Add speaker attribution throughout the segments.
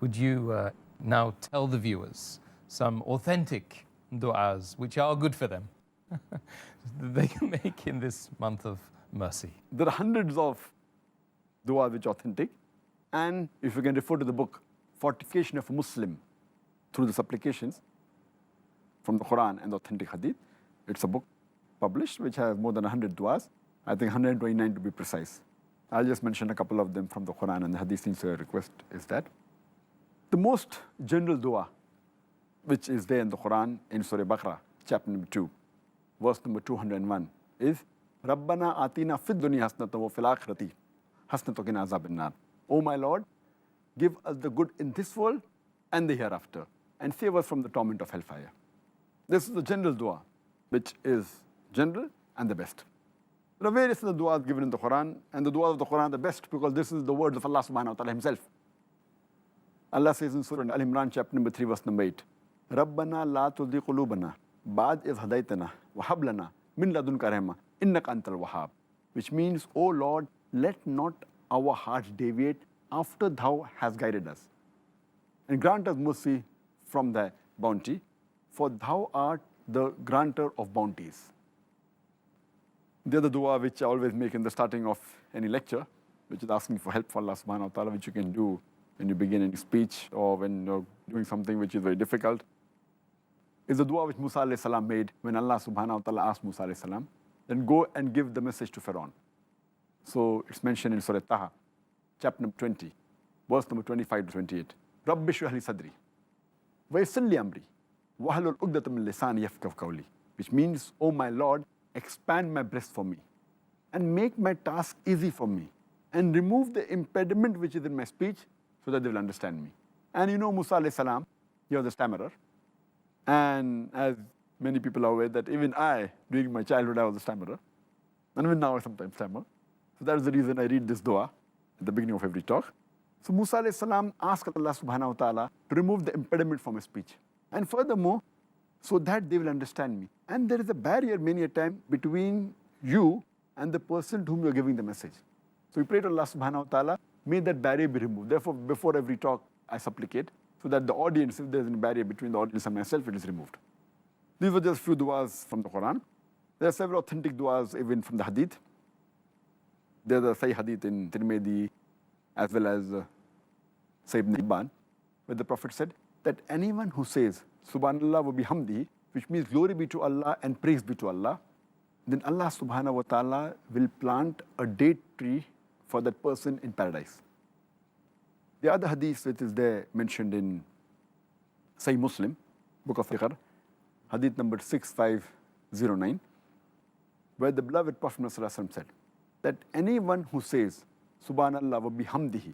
Speaker 1: Would you now tell the viewers some authentic du'as which are good for them that they can make in this month of mercy?
Speaker 2: There are hundreds of du'as which are authentic. And if you can refer to the book, Fortification of a Muslim through the Supplications from the Quran and the authentic Hadith, it's a book published which has more than 100 du'as. I think 129 to be precise. I'll just mention a couple of them from the Quran and the Hadith since your request is that. The most general dua, which is there in the Quran in Surah Baqarah, chapter number 2, verse number 201, is Rabbana atina fid dunya hasnatan wa fil akhirati hasnatan wa qina azaban nar. O my Lord, give us the good in this world and the hereafter, and save us from the torment of hellfire. This is the general dua, which is general and the best. There are various other du'as given in the Quran, and the du'as of the Quran are the best because this is the words of Allah subhanahu wa ta'ala himself. Allah says in Surah Al-Imran, chapter number 3, verse number 8, Rabbana la tudhi qulubana ba'd iz hadaytana wa hab lana min ladunka rahma innaka antal wahhab. Which means, O Lord, let not our hearts deviate after thou hast guided us. And grant us mercy from thy bounty, for thou art the granter of bounties. The other dua which I always make in the starting of any lecture, which is asking for help for Allah subhanahu wa ta'ala, which you can do when you begin any speech or when you're doing something which is very difficult, is the dua which Musa alayhi salam made when Allah subhanahu wa ta'ala asked Musa alayhi salam, then go and give the message to Pharaoh. So it's mentioned in Surah Taha, chapter number 20, verse number 25 to 28. Rabbi shrah li sadri, wa yassir li amri, wa hlul uqdatam min lisani yafqahu qawli. Which means, O my Lord, expand my breast for me and make my task easy for me and remove the impediment which is in my speech so that they will understand me. And you know Musa alayhi salam, he was a stammerer. And as many people are aware that even I, during my childhood, I was a stammerer. And even now I sometimes stammer. So that is the reason I read this dua at the beginning of every talk. So Musa alayhi salam asked Allah subhanahu wa ta'ala to remove the impediment from his speech. And furthermore, so that they will understand me. And there is a barrier many a time between you and the person to whom you are giving the message. So we pray to Allah subhanahu wa ta'ala, may that barrier be removed. Therefore, before every talk, I supplicate so that the audience, if there is any barrier between the audience and myself, it is removed. These were just few du'as from the Quran. There are several authentic du'as even from the Hadith. There's a Sahih Hadith in Tirmidhi as well as Sahih Ibn Hibban, where the Prophet said that anyone who says Subhanallah wa bihamdihi, which means glory be to Allah and praise be to Allah, then Allah subhanahu wa ta'ala will plant a date tree for that person in paradise. The other hadith which is there mentioned in Sahih Muslim, book of Fiqh, hadith number 6509, where the beloved Prophet ﷺ said that anyone who says Subhanallah wa bihamdihi,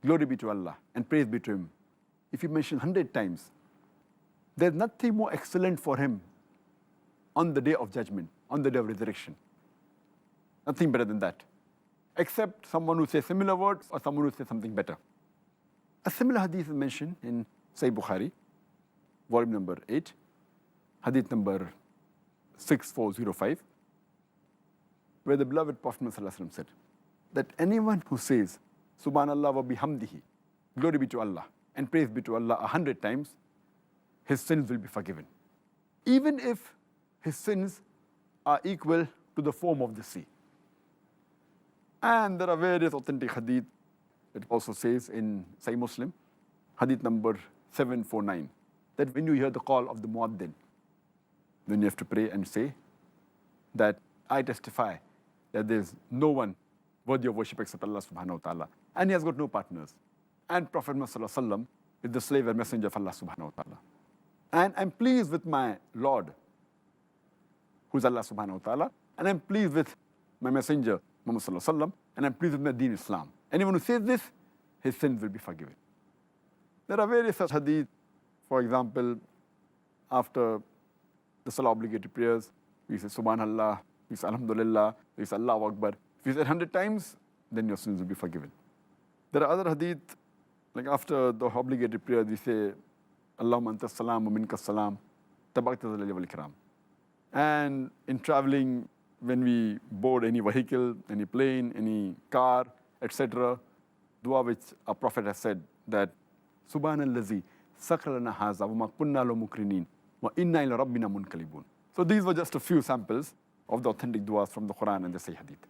Speaker 2: glory be to Allah and praise be to him, if you mention 100 times, there's nothing more excellent for him on the day of judgment, on the day of resurrection. Nothing better than that. Except someone who says similar words or someone who says something better. A similar hadith is mentioned in Sahih Bukhari, volume number 8, hadith number 6405, where the beloved Prophet ﷺ said that anyone who says Subhanallah wa bihamdihi, glory be to Allah and praise be to Allah 100 times, his sins will be forgiven. Even if his sins are equal to the foam of the sea. And there are various authentic hadith that also says in Sahih Muslim, hadith number 749, that when you hear the call of the muaddin, then you have to pray and say that I testify that there is no one worthy of worship except Allah subhanahu wa ta'ala. And he has got no partners. And Prophet Muhammad sallallahu alaihi wasallam is the slave and messenger of Allah subhanahu wa ta'ala. And I'm pleased with my Lord, who is Allah subhanahu wa ta'ala, and I'm pleased with my messenger, Muhammad sallallahu alaihi wasallam, and I'm pleased with my deen Islam. Anyone who says this, his sins will be forgiven. There are various such hadith. For example, after the Salah obligatory prayers, we say Subhanallah, we say Alhamdulillah, we say Allahu Akbar. If you say 100 times, then your sins will be forgiven. There are other hadith, like after the obligatory prayer, we say Allahumma anta salam wa minka salam, tabakta zal wal ikram. And in traveling, when we board any vehicle, any plane, any car, etc., dua which our Prophet has said that Subhanallazi sakhkhara lana hadha wa ma kunna lahu muqrinin wa inna ila rabbina munqalibun. So these were just a few samples of the authentic du'as from the Quran and the Sahih Hadith.